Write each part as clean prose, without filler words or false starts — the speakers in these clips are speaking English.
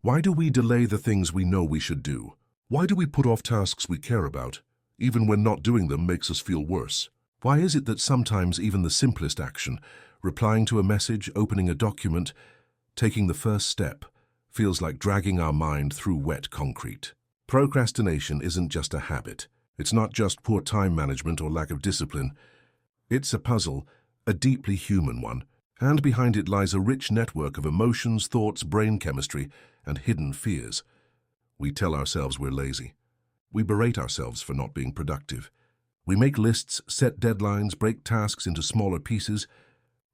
Why do we delay the things we know we should do? Why do we put off tasks we care about, even when not doing them makes us feel worse? Why is it that sometimes even the simplest action, replying to a message, opening a document, taking the first step, feels like dragging our mind through wet concrete? Procrastination isn't just a habit. It's not just poor time management or lack of discipline. It's a puzzle, a deeply human one, and behind it lies a rich network of emotions, thoughts, brain chemistry, and hidden fears. We tell ourselves we're lazy. We berate ourselves for not being productive. We make lists, set deadlines, break tasks into smaller pieces,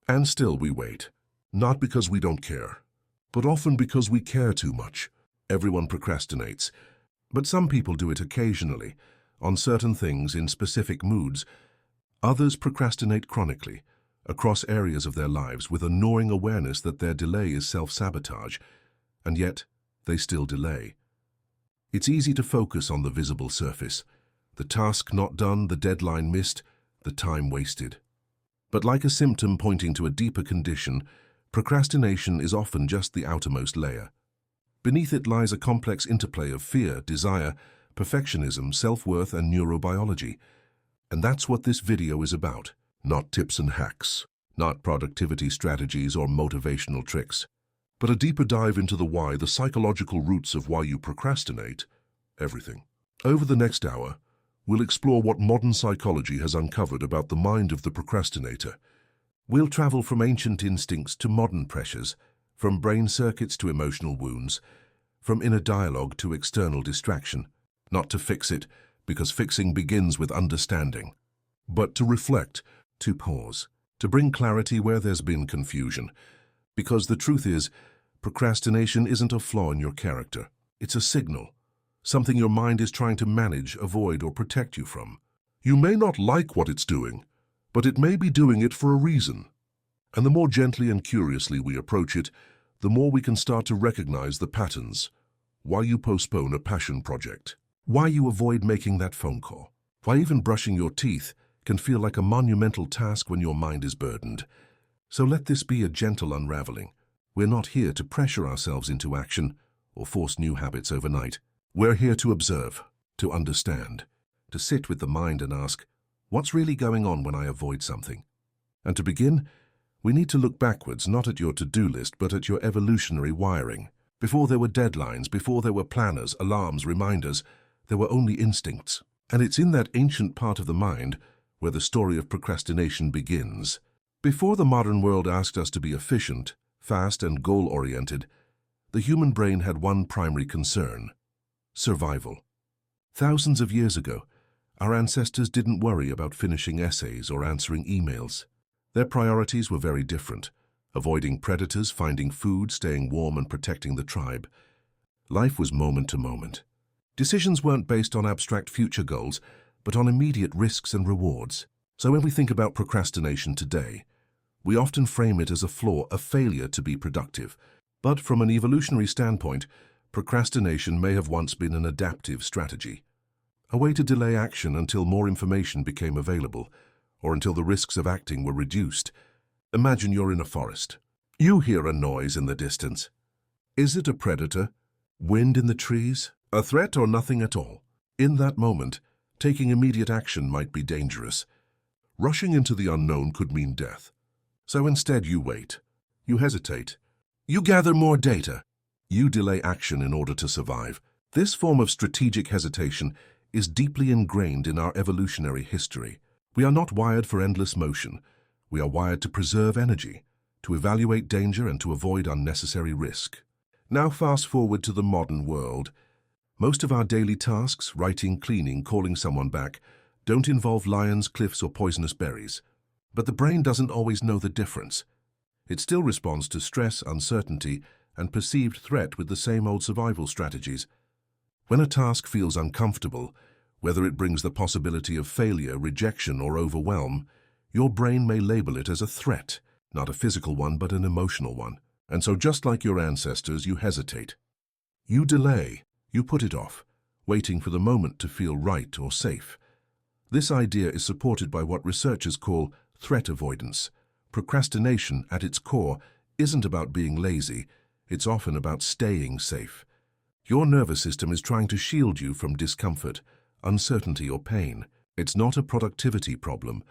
and still we wait. Not because we don't care, but often because we care too much. Everyone procrastinates, but some people do it occasionally, on certain things in specific moods. Others procrastinate chronically, across areas of their lives with a gnawing awareness that their delay is self-sabotage, and yet they still delay. It's easy to focus on the visible surface, the task not done, the deadline missed, the time wasted. But like a symptom pointing to a deeper condition, procrastination is often just the outermost layer. Beneath it lies a complex interplay of fear, desire, perfectionism, self-worth, and neurobiology. And that's what this video is about. Not tips and hacks, not productivity strategies or motivational tricks, but a deeper dive into the why, the psychological roots of why you procrastinate, everything. Over the next hour, we'll explore what modern psychology has uncovered about the mind of the procrastinator. We'll travel from ancient instincts to modern pressures, from brain circuits to emotional wounds, from inner dialogue to external distraction. Not to fix it, because fixing begins with understanding, but to reflect, to pause, to bring clarity where there's been confusion. Because the truth is, procrastination isn't a flaw in your character. It's a signal, something your mind is trying to manage, avoid, or protect you from. You may not like what it's doing, but it may be doing it for a reason. And the more gently and curiously we approach it, the more we can start to recognize the patterns. Why you postpone a passion project. Why you avoid making that phone call. Why even brushing your teeth can feel like a monumental task when your mind is burdened. So let this be a gentle unraveling. We're not here to pressure ourselves into action or force new habits overnight. We're here to observe, to understand, to sit with the mind and ask, what's really going on when I avoid something? And to begin, we need to look backwards, not at your to-do list, but at your evolutionary wiring. Before there were deadlines, before there were planners, alarms, reminders, there were only instincts. And it's in that ancient part of the mind where the story of procrastination begins. Before the modern world asked us to be efficient, fast, and goal-oriented, the human brain had one primary concern: survival. Thousands of years ago, our ancestors didn't worry about finishing essays or answering emails. Their priorities were very different: avoiding predators, finding food, staying warm, and protecting the tribe. Life was moment to moment. Decisions weren't based on abstract future goals, but on immediate risks and rewards. So when we think about procrastination today, we often frame it as a flaw, a failure to be productive. But from an evolutionary standpoint, procrastination may have once been an adaptive strategy. A way to delay action until more information became available, or until the risks of acting were reduced. Imagine you're in a forest. You hear a noise in the distance. Is it a predator? Wind in the trees? A threat or nothing at all? In that moment, taking immediate action might be dangerous. Rushing into the unknown could mean death. So instead you wait. You hesitate. You gather more data. You delay action in order to survive. This form of strategic hesitation is deeply ingrained in our evolutionary history. We are not wired for endless motion. We are wired to preserve energy, to evaluate danger, and to avoid unnecessary risk. Now fast forward to the modern world. Most of our daily tasks, writing, cleaning, calling someone back, don't involve lions, cliffs, or poisonous berries. But the brain doesn't always know the difference. It still responds to stress, uncertainty, and perceived threat with the same old survival strategies. When a task feels uncomfortable, whether it brings the possibility of failure, rejection, or overwhelm, your brain may label it as a threat, not a physical one, but an emotional one. And so just like your ancestors, you hesitate. You delay. You put it off, waiting for the moment to feel right or safe. This idea is supported by what researchers call threat avoidance. Procrastination, at its core, isn't about being lazy. It's often about staying safe. Your nervous system is trying to shield you from discomfort, uncertainty, or pain. It's not a productivity problem.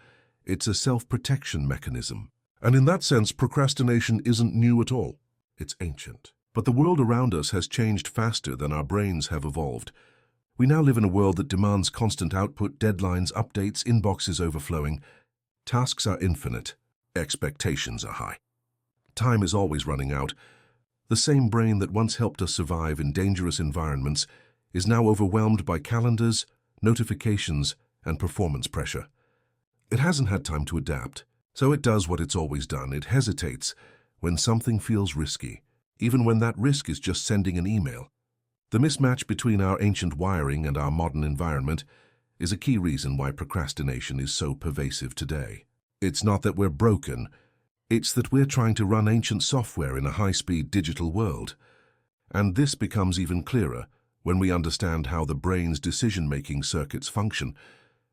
It's a self-protection mechanism. And in that sense, procrastination isn't new at all. It's ancient. But the world around us has changed faster than our brains have evolved. We now live in a world that demands constant output, deadlines, updates, inboxes overflowing. Tasks are infinite. Expectations are high. Time is always running out. The same brain that once helped us survive in dangerous environments is now overwhelmed by calendars, notifications, and performance pressure. It hasn't had time to adapt, so it does what it's always done. It hesitates when something feels risky, even when that risk is just sending an email. The mismatch between our ancient wiring and our modern environment is a key reason why procrastination is so pervasive today. It's not that we're broken, it's that we're trying to run ancient software in a high-speed digital world. And this becomes even clearer when we understand how the brain's decision-making circuits function,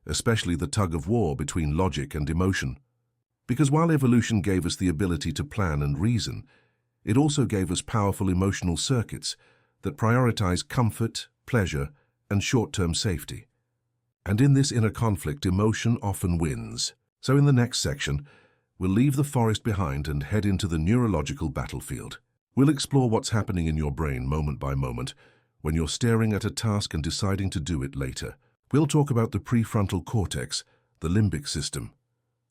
especially the tug-of-war between logic and emotion. Because while evolution gave us the ability to plan and reason, it also gave us powerful emotional circuits that prioritize comfort, pleasure, and short-term safety. And in this inner conflict, emotion often wins. So in the next section, we'll leave the forest behind and head into the neurological battlefield. We'll explore what's happening in your brain moment by moment when you're staring at a task and deciding to do it later. We'll talk about the prefrontal cortex, the limbic system,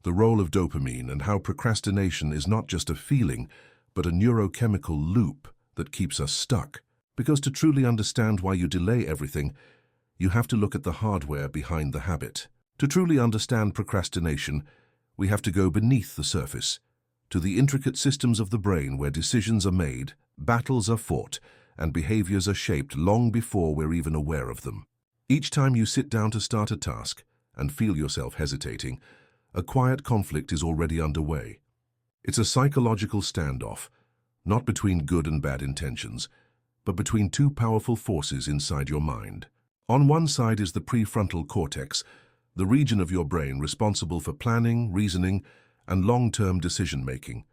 the role of dopamine, and how procrastination is not just a feeling, but a neurochemical loop that keeps us stuck. Because to truly understand why you delay everything, you have to look at the hardware behind the habit. To truly understand procrastination, we have to go beneath the surface, to the intricate systems of the brain where decisions are made, battles are fought, and behaviors are shaped long before we're even aware of them. Each time you sit down to start a task and feel yourself hesitating, a quiet conflict is already underway. It's a psychological standoff, not between good and bad intentions, but between two powerful forces inside your mind. On one side is the prefrontal cortex, the region of your brain responsible for planning, reasoning, and long-term decision-making.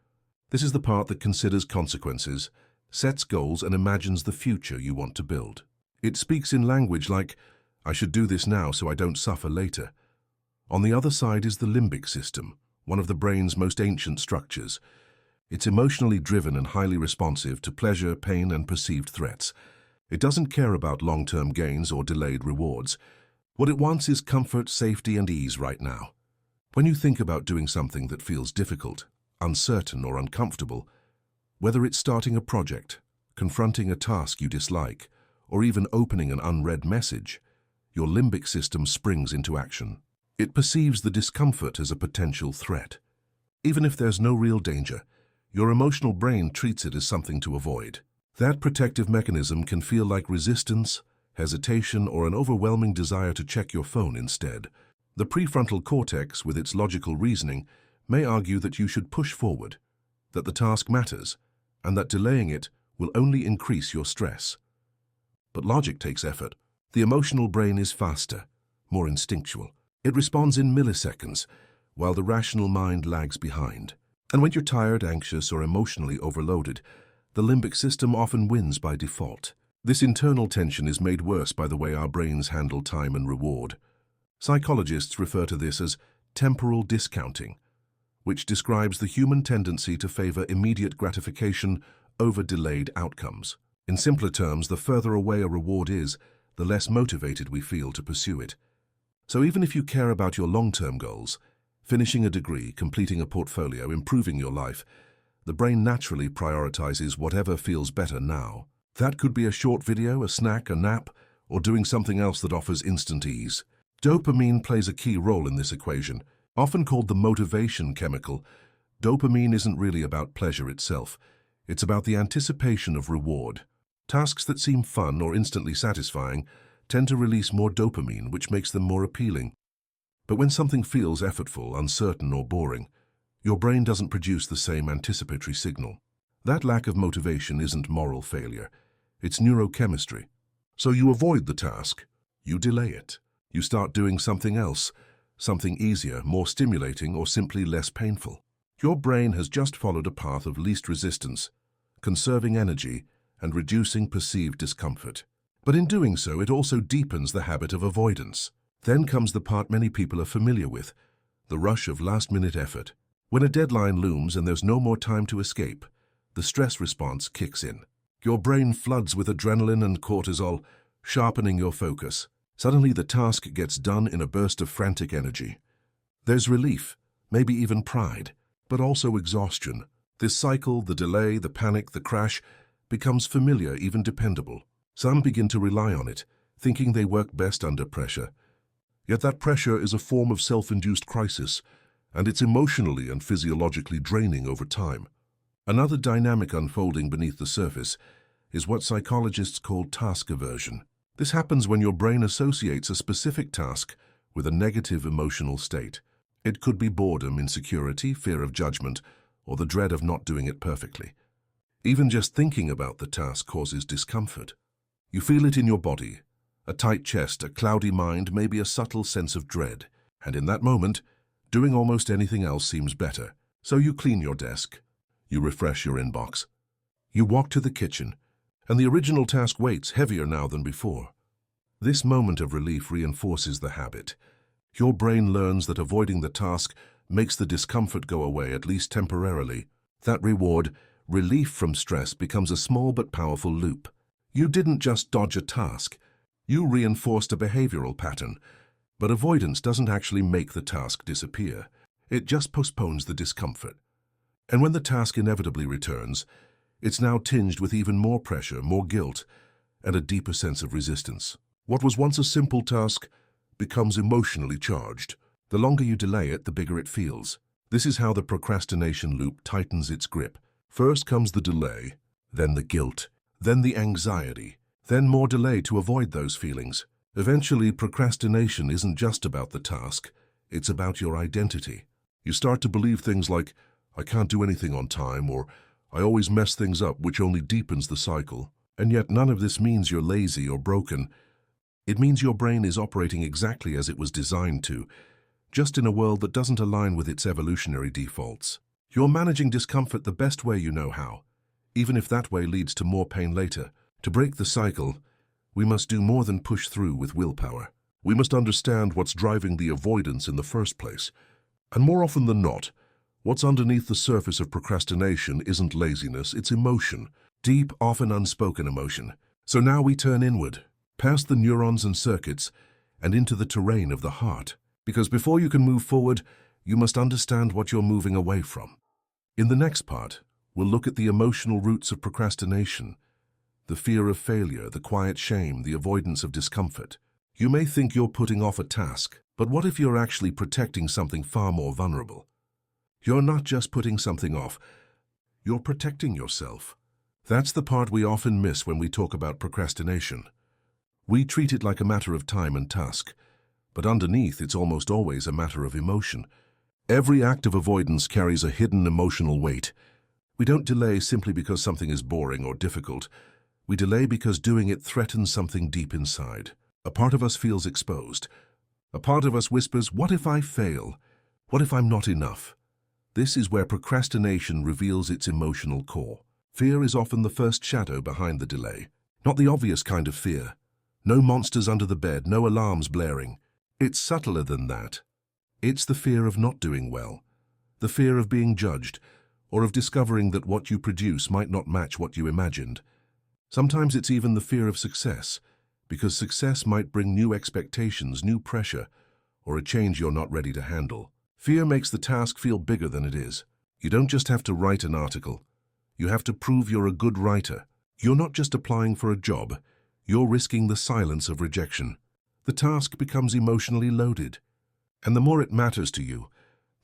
This is the part that considers consequences, sets goals, and imagines the future you want to build. It speaks in language like, "I should do this now so I don't suffer later." On the other side is the limbic system, one of the brain's most ancient structures. It's emotionally driven and highly responsive to pleasure, pain, and perceived threats. It doesn't care about long-term gains or delayed rewards. What it wants is comfort, safety, and ease right now. When you think about doing something that feels difficult, uncertain, or uncomfortable, whether it's starting a project, confronting a task you dislike, or even opening an unread message, your limbic system springs into action. It perceives the discomfort as a potential threat. Even if there's no real danger, your emotional brain treats it as something to avoid. That protective mechanism can feel like resistance, hesitation, or an overwhelming desire to check your phone instead. The prefrontal cortex, with its logical reasoning, may argue that you should push forward, that the task matters, and that delaying it will only increase your stress. But logic takes effort. The emotional brain is faster, more instinctual. It responds in milliseconds, while the rational mind lags behind. And when you're tired, anxious, or emotionally overloaded, the limbic system often wins by default. This internal tension is made worse by the way our brains handle time and reward. Psychologists refer to this as temporal discounting, which describes the human tendency to favor immediate gratification over delayed outcomes. In simpler terms, the further away a reward is, the less motivated we feel to pursue it. So even if you care about your long-term goals, finishing a degree, completing a portfolio, improving your life, the brain naturally prioritizes whatever feels better now. That could be a short video, a snack, a nap, or doing something else that offers instant ease. Dopamine plays a key role in this equation. Often called the motivation chemical, dopamine isn't really about pleasure itself. It's about the anticipation of reward. Tasks that seem fun or instantly satisfying tend to release more dopamine, which makes them more appealing. But when something feels effortful, uncertain, or boring, your brain doesn't produce the same anticipatory signal. That lack of motivation isn't moral failure. It's neurochemistry. So you avoid the task. You delay it. You start doing something else, something easier, more stimulating, or simply less painful. Your brain has just followed a path of least resistance, conserving energy, and reducing perceived discomfort. But in doing so, it also deepens the habit of avoidance. Then comes the part many people are familiar with, the rush of last-minute effort. When a deadline looms and there's no more time to escape, the stress response kicks in. Your brain floods with adrenaline and cortisol, sharpening your focus. Suddenly the task gets done in a burst of frantic energy. There's relief, maybe even pride, but also exhaustion. This cycle, the delay, the panic, the crash, becomes familiar, even dependable. Some begin to rely on it, thinking they work best under pressure. Yet that pressure is a form of self-induced crisis, and it's emotionally and physiologically draining over time. Another dynamic unfolding beneath the surface is what psychologists call task aversion. This happens when your brain associates a specific task with a negative emotional state. It could be boredom, insecurity, fear of judgment, or the dread of not doing it perfectly. Even just thinking about the task causes discomfort. You feel it in your body, a tight chest, a cloudy mind, maybe a subtle sense of dread. And in that moment, doing almost anything else seems better. So you clean your desk, you refresh your inbox, you walk to the kitchen, and the original task waits, heavier now than before. This moment of relief reinforces the habit. Your brain learns that avoiding the task makes the discomfort go away, at least temporarily. That reward, relief from stress, becomes a small but powerful loop. You didn't just dodge a task, you reinforced a behavioral pattern. But avoidance doesn't actually make the task disappear. It just postpones the discomfort. And when the task inevitably returns, it's now tinged with even more pressure, more guilt, and a deeper sense of resistance. What was once a simple task becomes emotionally charged. The longer you delay it, the bigger it feels. This is how the procrastination loop tightens its grip. First comes the delay, then the guilt, then the anxiety, then more delay to avoid those feelings. Eventually, procrastination isn't just about the task, it's about your identity. You start to believe things like, I can't do anything on time, or I always mess things up, which only deepens the cycle. And yet none of this means you're lazy or broken. It means your brain is operating exactly as it was designed to, just in a world that doesn't align with its evolutionary defaults. You're managing discomfort the best way you know how, even if that way leads to more pain later. To break the cycle, we must do more than push through with willpower. We must understand what's driving the avoidance in the first place. And more often than not, what's underneath the surface of procrastination isn't laziness, it's emotion. Deep, often unspoken emotion. So now we turn inward, past the neurons and circuits, and into the terrain of the heart. Because before you can move forward, you must understand what you're moving away from. In the next part, we'll look at the emotional roots of procrastination, the fear of failure, the quiet shame, the avoidance of discomfort. You may think you're putting off a task, but what if you're actually protecting something far more vulnerable? You're not just putting something off, you're protecting yourself. That's the part we often miss when we talk about procrastination. We treat it like a matter of time and task, but underneath it's almost always a matter of emotion. Every act of avoidance carries a hidden emotional weight. We don't delay simply because something is boring or difficult. We delay because doing it threatens something deep inside. A part of us feels exposed. A part of us whispers, what if I fail? What if I'm not enough? This is where procrastination reveals its emotional core. Fear is often the first shadow behind the delay. Not the obvious kind of fear. No monsters under the bed, no alarms blaring. It's subtler than that. It's the fear of not doing well, the fear of being judged, or of discovering that what you produce might not match what you imagined. Sometimes it's even the fear of success, because success might bring new expectations, new pressure, or a change you're not ready to handle. Fear makes the task feel bigger than it is. You don't just have to write an article. You have to prove you're a good writer. You're not just applying for a job. You're risking the silence of rejection. The task becomes emotionally loaded. And the more it matters to you,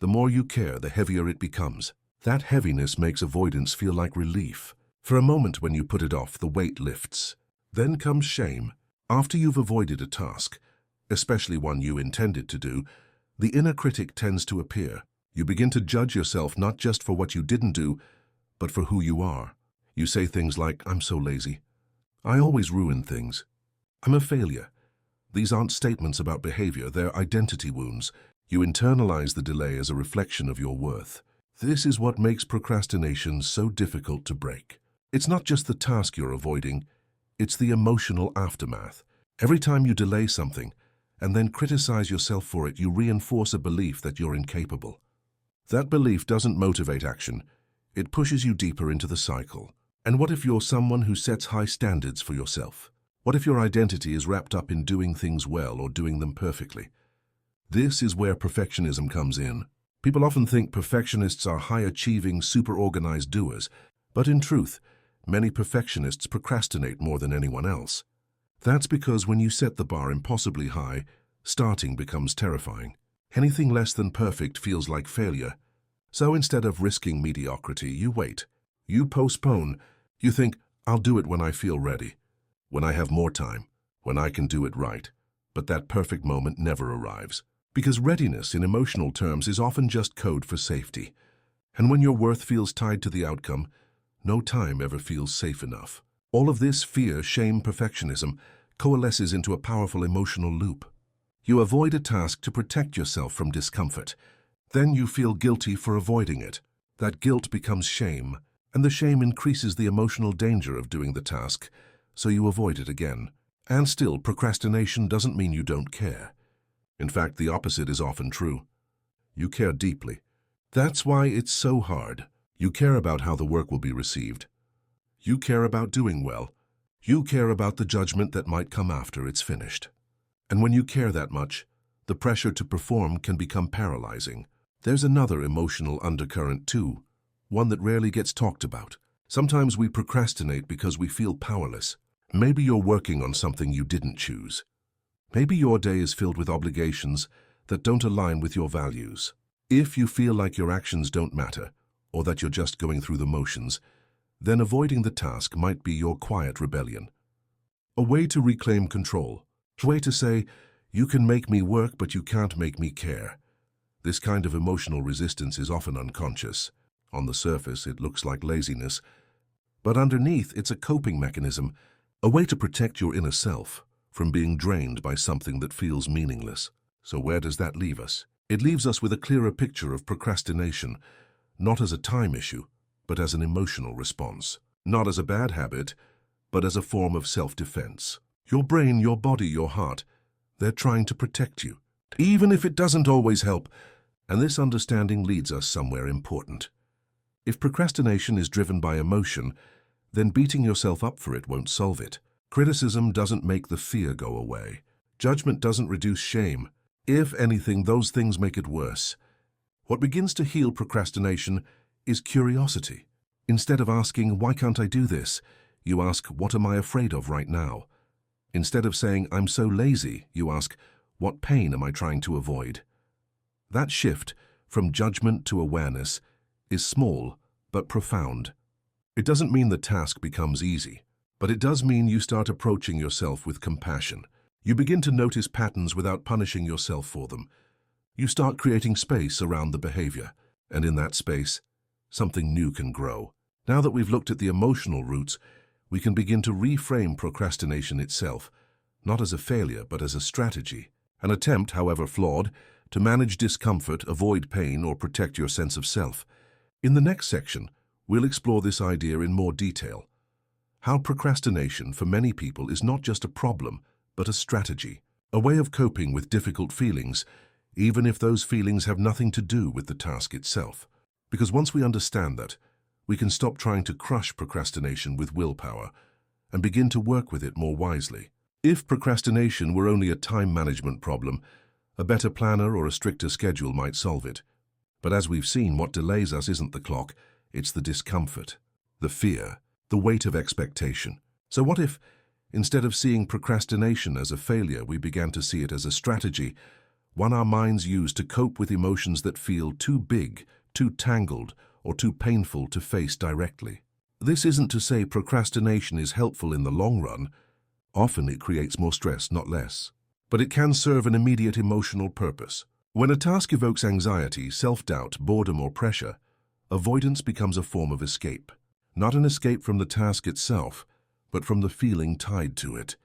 the more you care, the heavier it becomes. That heaviness makes avoidance feel like relief. For a moment when you put it off, the weight lifts. Then comes shame. After you've avoided a task, especially one you intended to do, the inner critic tends to appear. You begin to judge yourself not just for what you didn't do, but for who you are. You say things like, I'm so lazy. I always ruin things. I'm a failure. These aren't statements about behavior, they're identity wounds. You internalize the delay as a reflection of your worth. This is what makes procrastination so difficult to break. It's not just the task you're avoiding, it's the emotional aftermath. Every time you delay something and then criticize yourself for it, you reinforce a belief that you're incapable. That belief doesn't motivate action, it pushes you deeper into the cycle. And what if you're someone who sets high standards for yourself? What if your identity is wrapped up in doing things well or doing them perfectly? This is where perfectionism comes in. People often think perfectionists are high-achieving, super-organized doers, but in truth, many perfectionists procrastinate more than anyone else. That's because when you set the bar impossibly high, starting becomes terrifying. Anything less than perfect feels like failure. So instead of risking mediocrity, you wait. You postpone. You think, I'll do it when I feel ready, when I have more time, when I can do it right. But that perfect moment never arrives. Because readiness in emotional terms is often just code for safety. And when your worth feels tied to the outcome, no time ever feels safe enough. All of this fear, shame, perfectionism coalesces into a powerful emotional loop. You avoid a task to protect yourself from discomfort. Then you feel guilty for avoiding it. That guilt becomes shame, and the shame increases the emotional danger of doing the task, so you avoid it again. And still, procrastination doesn't mean you don't care. In fact, the opposite is often true. You care deeply. That's why it's so hard. You care about how the work will be received. You care about doing well. You care about the judgment that might come after it's finished. And when you care that much, the pressure to perform can become paralyzing. There's another emotional undercurrent too, one that rarely gets talked about. Sometimes we procrastinate because we feel powerless. Maybe you're working on something you didn't choose. Maybe your day is filled with obligations that don't align with your values. If you feel like your actions don't matter, or that you're just going through the motions, then avoiding the task might be your quiet rebellion. A way to reclaim control. A way to say, you can make me work, but you can't make me care. This kind of emotional resistance is often unconscious. On the surface, it looks like laziness, but underneath, it's a coping mechanism, a way to protect your inner self from being drained by something that feels meaningless. So where does that leave us? It leaves us with a clearer picture of procrastination, not as a time issue, but as an emotional response. Not as a bad habit, but as a form of self-defense. Your brain, your body, your heart, they're trying to protect you, even if it doesn't always help. And this understanding leads us somewhere important. If procrastination is driven by emotion, then beating yourself up for it won't solve it. Criticism doesn't make the fear go away. Judgment doesn't reduce shame. If anything, those things make it worse. What begins to heal procrastination is curiosity. Instead of asking, why can't I do this? You ask, what am I afraid of right now? Instead of saying, I'm so lazy, you ask, what pain am I trying to avoid? That shift from judgment to awareness is small but profound. It doesn't mean the task becomes easy, but it does mean you start approaching yourself with compassion. You begin to notice patterns without punishing yourself for them. You start creating space around the behavior, and in that space, something new can grow. Now that we've looked at the emotional roots, we can begin to reframe procrastination itself, not as a failure, but as a strategy. An attempt, however flawed, to manage discomfort, avoid pain, or protect your sense of self. In the next section, we'll explore this idea in more detail. How procrastination, for many people, is not just a problem, but a strategy. A way of coping with difficult feelings, even if those feelings have nothing to do with the task itself. Because once we understand that, we can stop trying to crush procrastination with willpower and begin to work with it more wisely. If procrastination were only a time management problem, a better planner or a stricter schedule might solve it. But as we've seen, what delays us isn't the clock, it's the discomfort, the fear, the weight of expectation. So what if, instead of seeing procrastination as a failure, we began to see it as a strategy, one our minds use to cope with emotions that feel too big, too tangled, or too painful to face directly? This isn't to say procrastination is helpful in the long run. Often it creates more stress, not less. But it can serve an immediate emotional purpose. When a task evokes anxiety, self-doubt, boredom, or pressure, avoidance becomes a form of escape. Not an escape from the task itself, but from the feeling tied to it.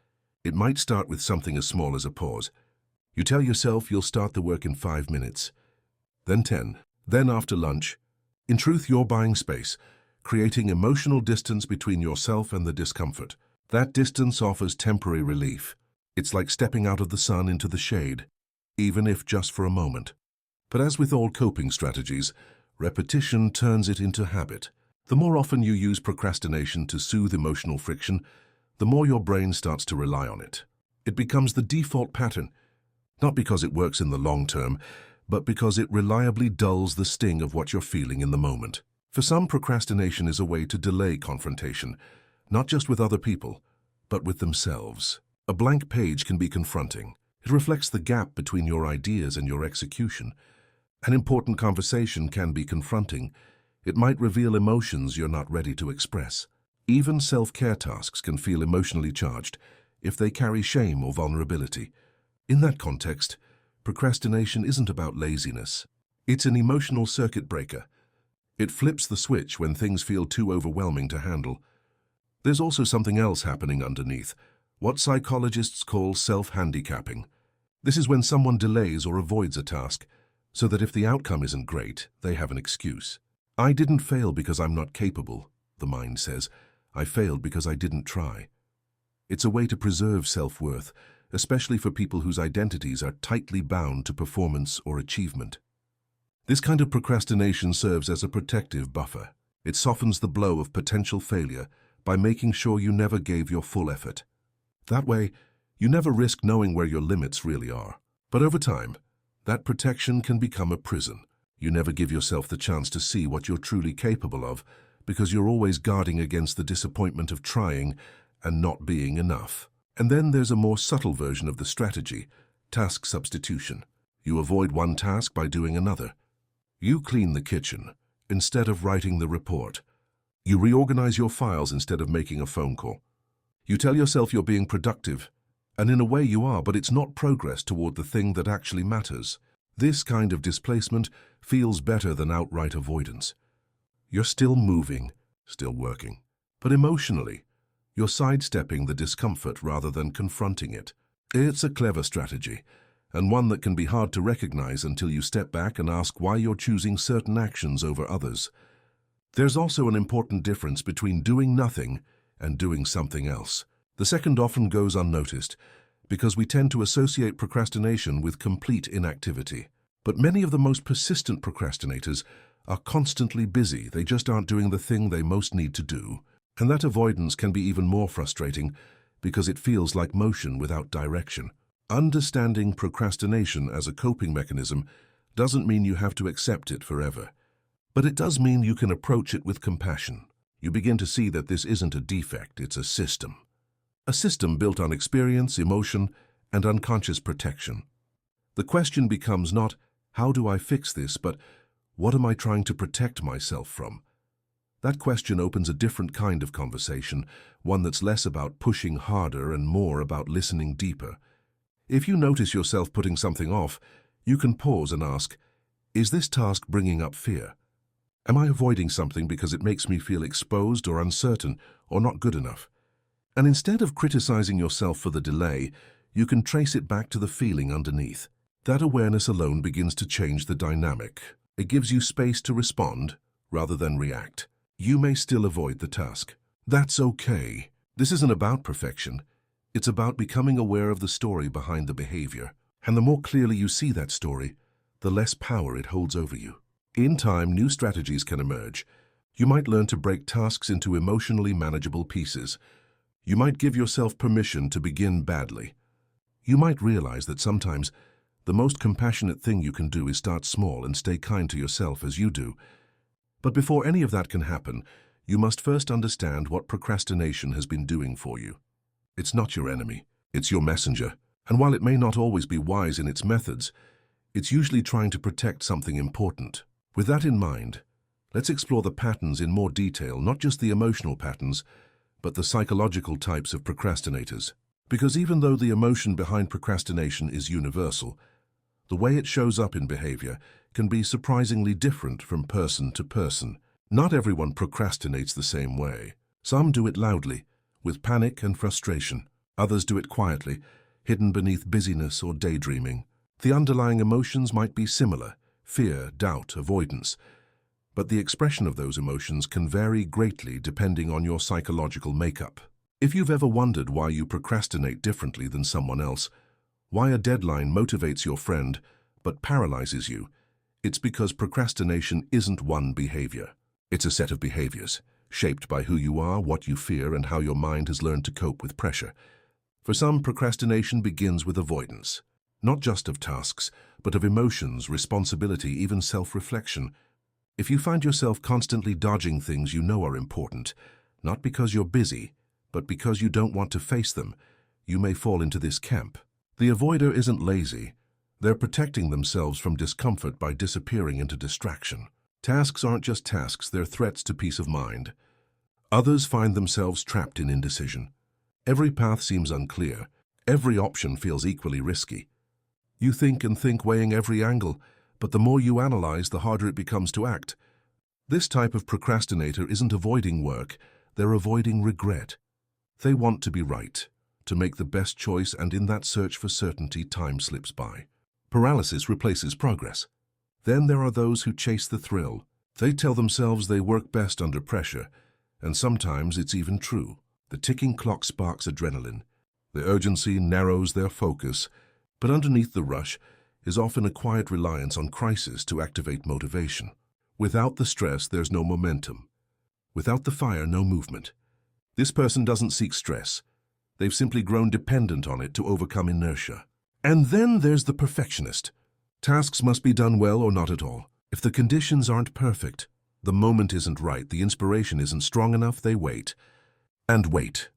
It might start with something as small as a pause. You tell yourself you'll start the work in 5 minutes, then 10, then after lunch. In truth, you're buying space, creating emotional distance between yourself and the discomfort. That distance offers temporary relief. It's like stepping out of the sun into the shade, even if just for a moment. But as with all coping strategies, repetition turns it into habit. The more often you use procrastination to soothe emotional friction, the more your brain starts to rely on it. It becomes the default pattern, not because it works in the long term, but because it reliably dulls the sting of what you're feeling in the moment. For some, procrastination is a way to delay confrontation, not just with other people, but with themselves. A blank page can be confronting. It reflects the gap between your ideas and your execution. An important conversation can be confronting. It might reveal emotions you're not ready to express. Even self-care tasks can feel emotionally charged if they carry shame or vulnerability. In that context, procrastination isn't about laziness. It's an emotional circuit breaker. It flips the switch when things feel too overwhelming to handle. There's also something else happening underneath, what psychologists call self-handicapping. This is when someone delays or avoids a task, so that if the outcome isn't great, they have an excuse. I didn't fail because I'm not capable, the mind says. I failed because I didn't try. It's a way to preserve self-worth, especially for people whose identities are tightly bound to performance or achievement. This kind of procrastination serves as a protective buffer. It softens the blow of potential failure by making sure you never gave your full effort. That way, you never risk knowing where your limits really are. But over time, that protection can become a prison. You never give yourself the chance to see what you're truly capable of because you're always guarding against the disappointment of trying and not being enough. And then there's a more subtle version of the strategy, task substitution. You avoid one task by doing another. You clean the kitchen instead of writing the report. You reorganize your files instead of making a phone call. You tell yourself you're being productive, and in a way you are, but it's not progress toward the thing that actually matters. This kind of displacement feels better than outright avoidance. You're still moving, still working, but emotionally, you're sidestepping the discomfort rather than confronting it. It's a clever strategy, and one that can be hard to recognize until you step back and ask why you're choosing certain actions over others. There's also an important difference between doing nothing and doing something else. The second often goes unnoticed because we tend to associate procrastination with complete inactivity. But many of the most persistent procrastinators are constantly busy. They just aren't doing the thing they most need to do. And that avoidance can be even more frustrating because it feels like motion without direction. Understanding procrastination as a coping mechanism doesn't mean you have to accept it forever. But it does mean you can approach it with compassion. You begin to see that this isn't a defect, it's a system. A system built on experience, emotion, and unconscious protection. The question becomes not, how do I fix this, but what am I trying to protect myself from? That question opens a different kind of conversation, one that's less about pushing harder and more about listening deeper. If you notice yourself putting something off, you can pause and ask, is this task bringing up fear? Am I avoiding something because it makes me feel exposed or uncertain or not good enough? And instead of criticizing yourself for the delay, you can trace it back to the feeling underneath. That awareness alone begins to change the dynamic. It gives you space to respond rather than react. You may still avoid the task. That's okay. This isn't about perfection. It's about becoming aware of the story behind the behavior. And the more clearly you see that story, the less power it holds over you. In time, new strategies can emerge. You might learn to break tasks into emotionally manageable pieces. You might give yourself permission to begin badly. You might realize that sometimes the most compassionate thing you can do is start small and stay kind to yourself as you do. But before any of that can happen, you must first understand what procrastination has been doing for you. It's not your enemy, it's your messenger. And while it may not always be wise in its methods, it's usually trying to protect something important. With that in mind, let's explore the patterns in more detail, not just the emotional patterns, but the psychological types of procrastinators. Because even though the emotion behind procrastination is universal, the way it shows up in behavior can be surprisingly different from person to person. Not everyone procrastinates the same way. Some do it loudly, with panic and frustration. Others do it quietly, hidden beneath busyness or daydreaming. The underlying emotions might be similar: fear, doubt, avoidance. but the expression of those emotions can vary greatly depending on your psychological makeup. If you've ever wondered why you procrastinate differently than someone else, why a deadline motivates your friend but paralyzes you, it's because procrastination isn't one behavior. It's a set of behaviors, shaped by who you are, what you fear, and how your mind has learned to cope with pressure. For some, procrastination begins with avoidance, not just of tasks, but of emotions, responsibility, even self-reflection. If you find yourself constantly dodging things you know are important, not because you're busy, but because you don't want to face them, you may fall into this camp. The avoider isn't lazy. They're protecting themselves from discomfort by disappearing into distraction. Tasks aren't just tasks, they're threats to peace of mind. Others find themselves trapped in indecision. Every path seems unclear. Every option feels equally risky. You think and think, weighing every angle, but the more you analyze, the harder it becomes to act. This type of procrastinator isn't avoiding work, they're avoiding regret. They want to be right, to make the best choice, and in that search for certainty, time slips by. Paralysis replaces progress. Then there are those who chase the thrill. They tell themselves they work best under pressure, and sometimes it's even true. The ticking clock sparks adrenaline. The urgency narrows their focus, but underneath the rush is often a quiet reliance on crisis to activate motivation. Without the stress, there's no momentum. Without the fire, no movement. This person doesn't seek stress. They've simply grown dependent on it to overcome inertia. And then there's the perfectionist. Tasks must be done well or not at all. If the conditions aren't perfect, the moment isn't right, the inspiration isn't strong enough, they wait. And wait.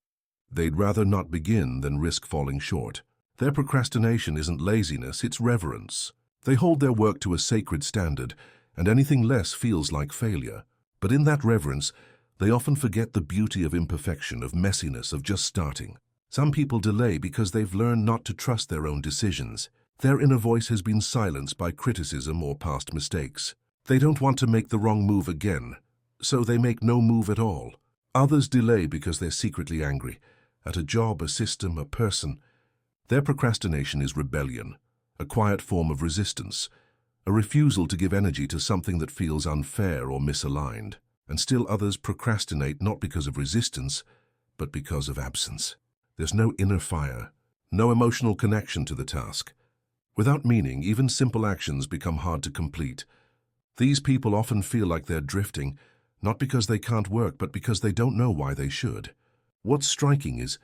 They'd rather not begin than risk falling short. Their procrastination isn't laziness, it's reverence. They hold their work to a sacred standard, and anything less feels like failure. But in that reverence, they often forget the beauty of imperfection, of messiness, of just starting. Some people delay because they've learned not to trust their own decisions. Their inner voice has been silenced by criticism or past mistakes. They don't want to make the wrong move again, so they make no move at all. Others delay because they're secretly angry at a job, a system, a person. Their procrastination is rebellion, a quiet form of resistance, a refusal to give energy to something that feels unfair or misaligned. And still others procrastinate not because of resistance, but because of absence. There's no inner fire, no emotional connection to the task. Without meaning, even simple actions become hard to complete. These people often feel like they're drifting, not because they can't work, but because they don't know why they should. What's striking is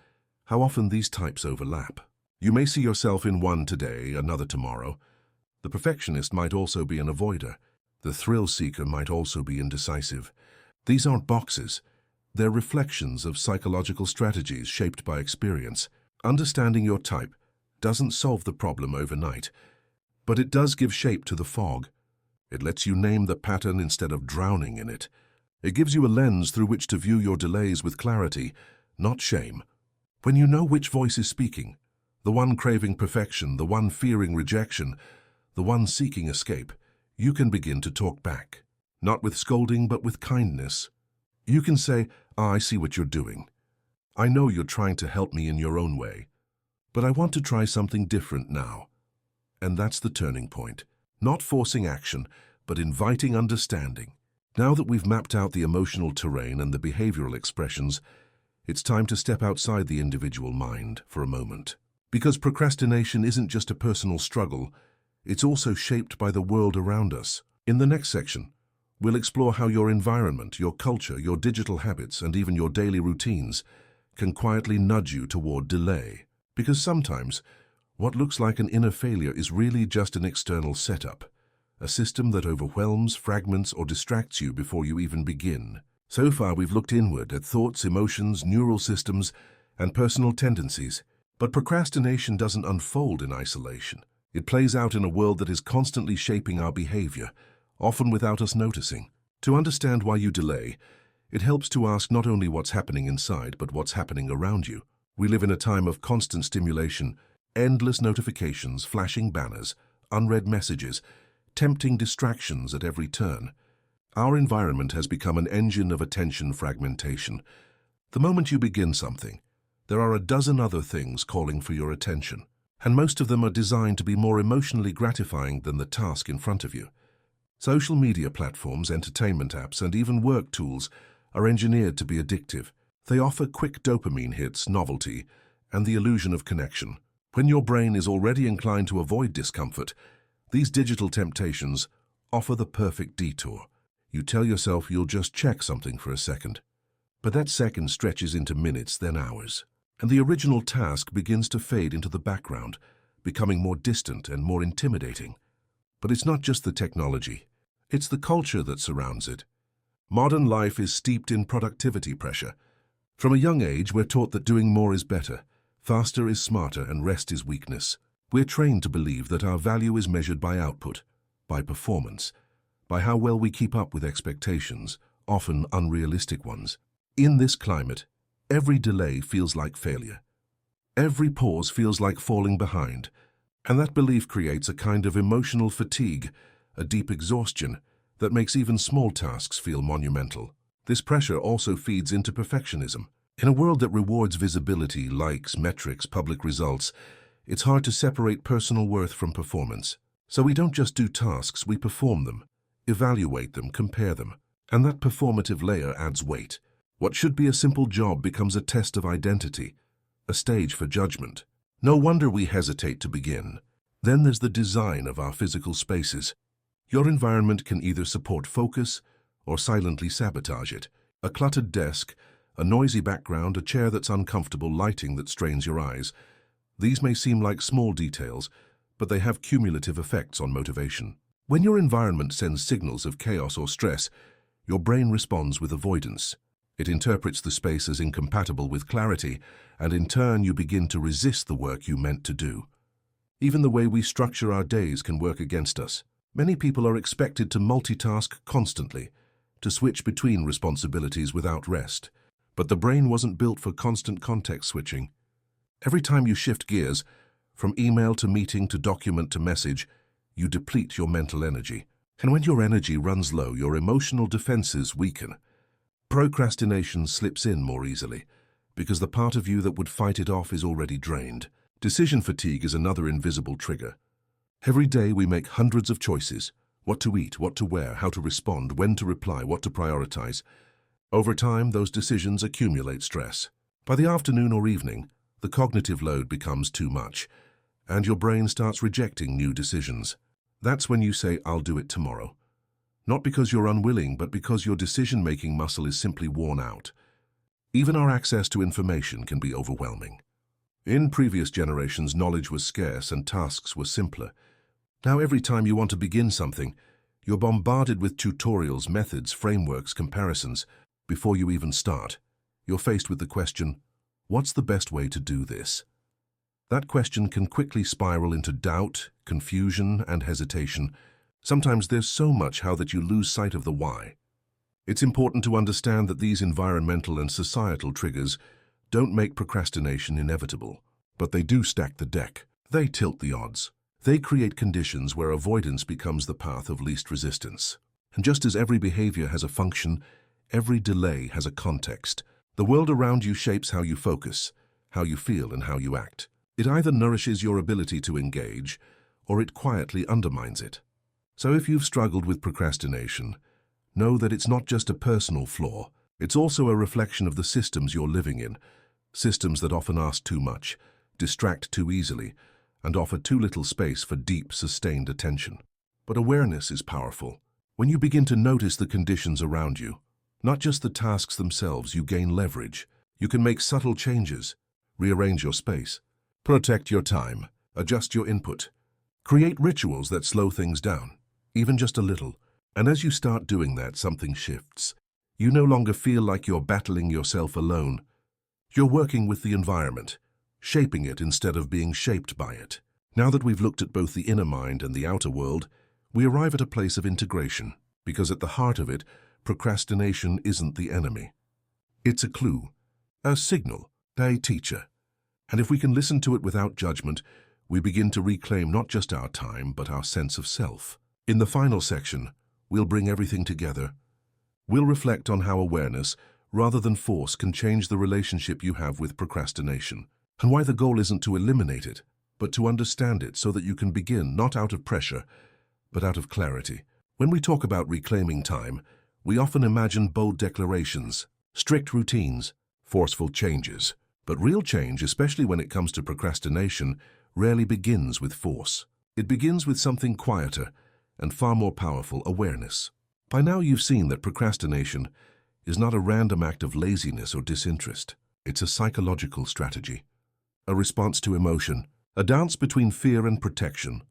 how often these types overlap. You may see yourself in one today, another tomorrow. The perfectionist might also be an avoider. The thrill seeker might also be indecisive. These aren't boxes. They're reflections of psychological strategies shaped by experience. Understanding your type doesn't solve the problem overnight, but it does give shape to the fog. It lets you name the pattern instead of drowning in it. It gives you a lens through which to view your delays with clarity, not shame. When you know which voice is speaking, the one craving perfection, the one fearing rejection, the one seeking escape, you can begin to talk back. Not with scolding, but with kindness. You can say, I see what you're doing. I know you're trying to help me in your own way, but I want to try something different now. And that's the turning point. Not forcing action, but inviting understanding. Now that we've mapped out the emotional terrain and the behavioral expressions, it's time to step outside the individual mind for a moment. Because procrastination isn't just a personal struggle, it's also shaped by the world around us. In the next section, we'll explore how your environment, your culture, your digital habits, and even your daily routines can quietly nudge you toward delay. Because sometimes, what looks like an inner failure is really just an external setup, a system that overwhelms, fragments, or distracts you before you even begin. So far, we've looked inward at thoughts, emotions, neural systems, and personal tendencies. But procrastination doesn't unfold in isolation. It plays out in a world that is constantly shaping our behavior, often without us noticing. To understand why you delay, it helps to ask not only what's happening inside, but what's happening around you. We live in a time of constant stimulation, endless notifications, flashing banners, unread messages, tempting distractions at every turn. Our environment has become an engine of attention fragmentation. The moment you begin something, there are a dozen other things calling for your attention, and most of them are designed to be more emotionally gratifying than the task in front of you. Social media platforms, entertainment apps, and even work tools are engineered to be addictive. They offer quick dopamine hits, novelty, and the illusion of connection. When your brain is already inclined to avoid discomfort, these digital temptations offer the perfect detour. You tell yourself you'll just check something for a second. But that second stretches into minutes, then hours. And the original task begins to fade into the background, becoming more distant and more intimidating. But it's not just the technology. It's the culture that surrounds it. Modern life is steeped in productivity pressure. From a young age, we're taught that doing more is better, faster is smarter, and rest is weakness. We're trained to believe that our value is measured by output, by performance, by how well we keep up with expectations, often unrealistic ones. In this climate, every delay feels like failure. Every pause feels like falling behind, and that belief creates a kind of emotional fatigue, a deep exhaustion that makes even small tasks feel monumental. This pressure also feeds into perfectionism. In a world that rewards visibility, likes, metrics, public results, it's hard to separate personal worth from performance. So we don't just do tasks, we perform them, evaluate them, compare them. And that performative layer adds weight. What should be a simple job becomes a test of identity, a stage for judgment. No wonder we hesitate to begin. Then there's the design of our physical spaces. Your environment can either support focus or silently sabotage it. A cluttered desk, a noisy background, a chair that's uncomfortable, lighting that strains your eyes. These may seem like small details, but they have cumulative effects on motivation. When your environment sends signals of chaos or stress, your brain responds with avoidance. It interprets the space as incompatible with clarity, and in turn you begin to resist the work you meant to do. Even the way we structure our days can work against us. Many people are expected to multitask constantly, to switch between responsibilities without rest. But the brain wasn't built for constant context switching. Every time you shift gears, from email to meeting to document to message, you deplete your mental energy. And when your energy runs low, your emotional defenses weaken. Procrastination slips in more easily, because the part of you that would fight it off is already drained. Decision fatigue is another invisible trigger. Every day we make hundreds of choices: what to eat, what to wear, how to respond, when to reply, what to prioritize. Over time, those decisions accumulate stress. By the afternoon or evening, the cognitive load becomes too much, and your brain starts rejecting new decisions. That's when you say, "I'll do it tomorrow." Not because you're unwilling, but because your decision-making muscle is simply worn out. Even our access to information can be overwhelming. In previous generations, knowledge was scarce and tasks were simpler. Now every time you want to begin something, you're bombarded with tutorials, methods, frameworks, comparisons. Before you even start, you're faced with the question, what's the best way to do this? That question can quickly spiral into doubt, confusion, and hesitation. Sometimes there's so much how that you lose sight of the why. It's important to understand that these environmental and societal triggers don't make procrastination inevitable, but they do stack the deck. They tilt the odds. They create conditions where avoidance becomes the path of least resistance. And just as every behavior has a function, every delay has a context. The world around you shapes how you focus, how you feel, and how you act. It either nourishes your ability to engage, or it quietly undermines it. So if you've struggled with procrastination, know that it's not just a personal flaw, it's also a reflection of the systems you're living in, systems that often ask too much, distract too easily, and offer too little space for deep, sustained attention. But awareness is powerful. When you begin to notice the conditions around you, not just the tasks themselves, you gain leverage. You can make subtle changes, rearrange your space, protect your time, adjust your input, create rituals that slow things down, even just a little. And as you start doing that, something shifts. You no longer feel like you're battling yourself alone. You're working with the environment, shaping it instead of being shaped by it. Now that we've looked at both the inner mind and the outer world, we arrive at a place of integration, because at the heart of it, procrastination isn't the enemy. It's a clue, a signal, a teacher. And if we can listen to it without judgment, we begin to reclaim not just our time, but our sense of self. In the final section, we'll bring everything together. We'll reflect on how awareness, rather than force, can change the relationship you have with procrastination, and why the goal isn't to eliminate it, but to understand it so that you can begin not out of pressure, but out of clarity. When we talk about reclaiming time, we often imagine bold declarations, strict routines, forceful changes. But real change, especially when it comes to procrastination, rarely begins with force. It begins with something quieter and far more powerful: awareness. By now you've seen that procrastination is not a random act of laziness or disinterest. It's a psychological strategy, a response to emotion, a dance between fear and protection,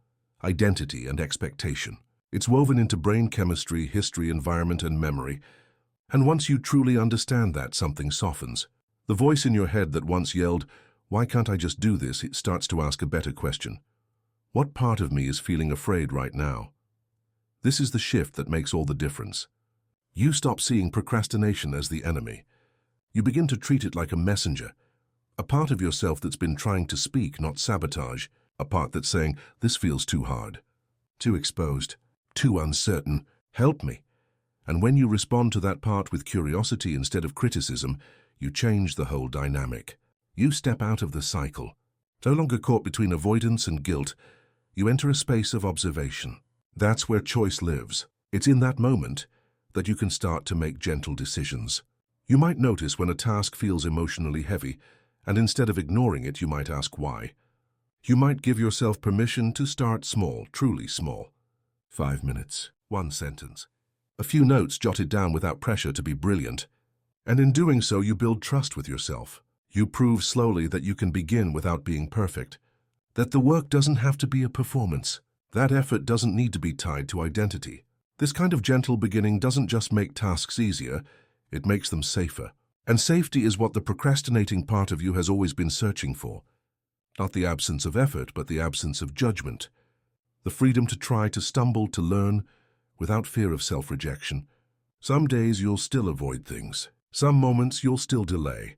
identity and expectation. It's woven into brain chemistry, history, environment, and memory. And once you truly understand that, something softens. The voice in your head that once yelled, "Why can't I just do this?" it starts to ask a better question. What part of me is feeling afraid right now? This is the shift that makes all the difference. You stop seeing procrastination as the enemy. You begin to treat it like a messenger, a part of yourself that's been trying to speak, not sabotage, a part that's saying, "This feels too hard, too exposed, too uncertain, help me." And when you respond to that part with curiosity instead of criticism, you change the whole dynamic. You step out of the cycle. No longer caught between avoidance and guilt, you enter a space of observation. That's where choice lives. It's in that moment that you can start to make gentle decisions. You might notice when a task feels emotionally heavy, and instead of ignoring it, you might ask why. You might give yourself permission to start small, truly small. 5 minutes, 1 sentence, a few notes jotted down without pressure to be brilliant. And in doing so, you build trust with yourself. You prove slowly that you can begin without being perfect, that the work doesn't have to be a performance. That effort doesn't need to be tied to identity. This kind of gentle beginning doesn't just make tasks easier, it makes them safer. And safety is what the procrastinating part of you has always been searching for. Not the absence of effort, but the absence of judgment. The freedom to try, to stumble, to learn, without fear of self-rejection. Some days you'll still avoid things. Some moments you'll still delay.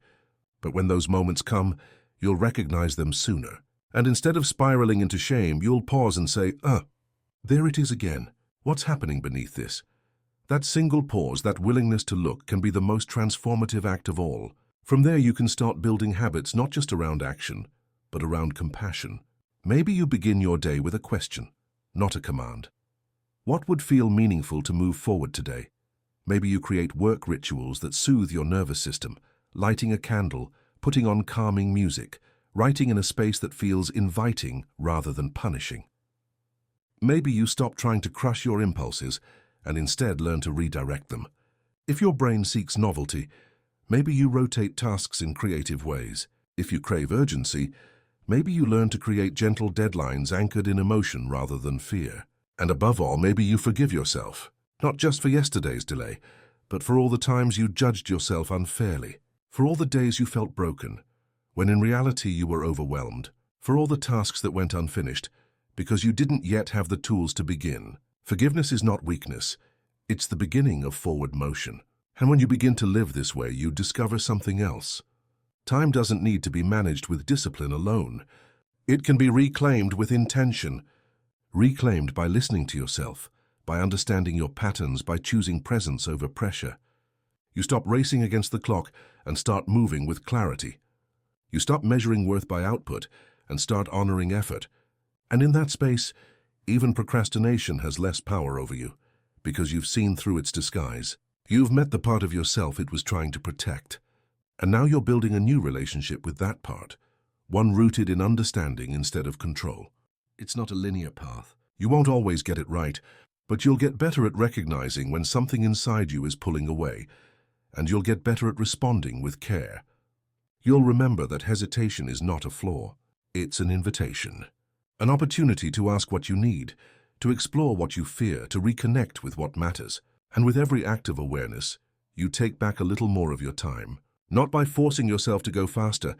But when those moments come, you'll recognize them sooner. And instead of spiraling into shame, you'll pause and say, there it is again. What's happening beneath this? That single pause, that willingness to look, can be the most transformative act of all. From there you can start building habits not just around action, but around compassion. Maybe you begin your day with a question, not a command. What would feel meaningful to move forward today? Maybe you create work rituals that soothe your nervous system, lighting a candle, putting on calming music, writing in a space that feels inviting rather than punishing. Maybe you stop trying to crush your impulses and instead learn to redirect them. If your brain seeks novelty, maybe you rotate tasks in creative ways. If you crave urgency, maybe you learn to create gentle deadlines anchored in emotion rather than fear. And above all, maybe you forgive yourself, not just for yesterday's delay, but for all the times you judged yourself unfairly, for all the days you felt broken, when in reality you were overwhelmed, for all the tasks that went unfinished, because you didn't yet have the tools to begin. Forgiveness is not weakness, it's the beginning of forward motion. And when you begin to live this way, you discover something else. Time doesn't need to be managed with discipline alone. It can be reclaimed with intention, reclaimed by listening to yourself, by understanding your patterns, by choosing presence over pressure. You stop racing against the clock and start moving with clarity. You stop measuring worth by output and start honoring effort. And in that space, even procrastination has less power over you, because you've seen through its disguise. You've met the part of yourself it was trying to protect. And now you're building a new relationship with that part, one rooted in understanding instead of control. It's not a linear path. You won't always get it right, but you'll get better at recognizing when something inside you is pulling away, and you'll get better at responding with care. You'll remember that hesitation is not a flaw. It's an invitation, an opportunity to ask what you need, to explore what you fear, to reconnect with what matters. And with every act of awareness, you take back a little more of your time, not by forcing yourself to go faster,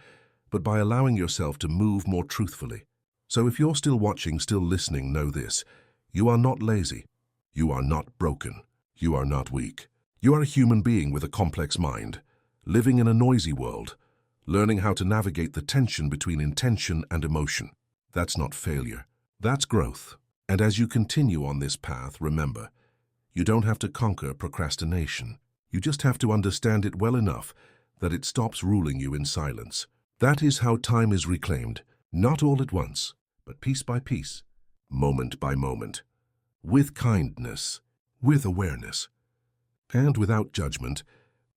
but by allowing yourself to move more truthfully. So if you're still watching, still listening, know this: you are not lazy. You are not broken. You are not weak. You are a human being with a complex mind, living in a noisy world, learning how to navigate the tension between intention and emotion. That's not failure. That's growth. And as you continue on this path, remember, you don't have to conquer procrastination. You just have to understand it well enough that it stops ruling you in silence. That is how time is reclaimed, not all at once, but piece by piece, moment by moment, with kindness, with awareness. And without judgment,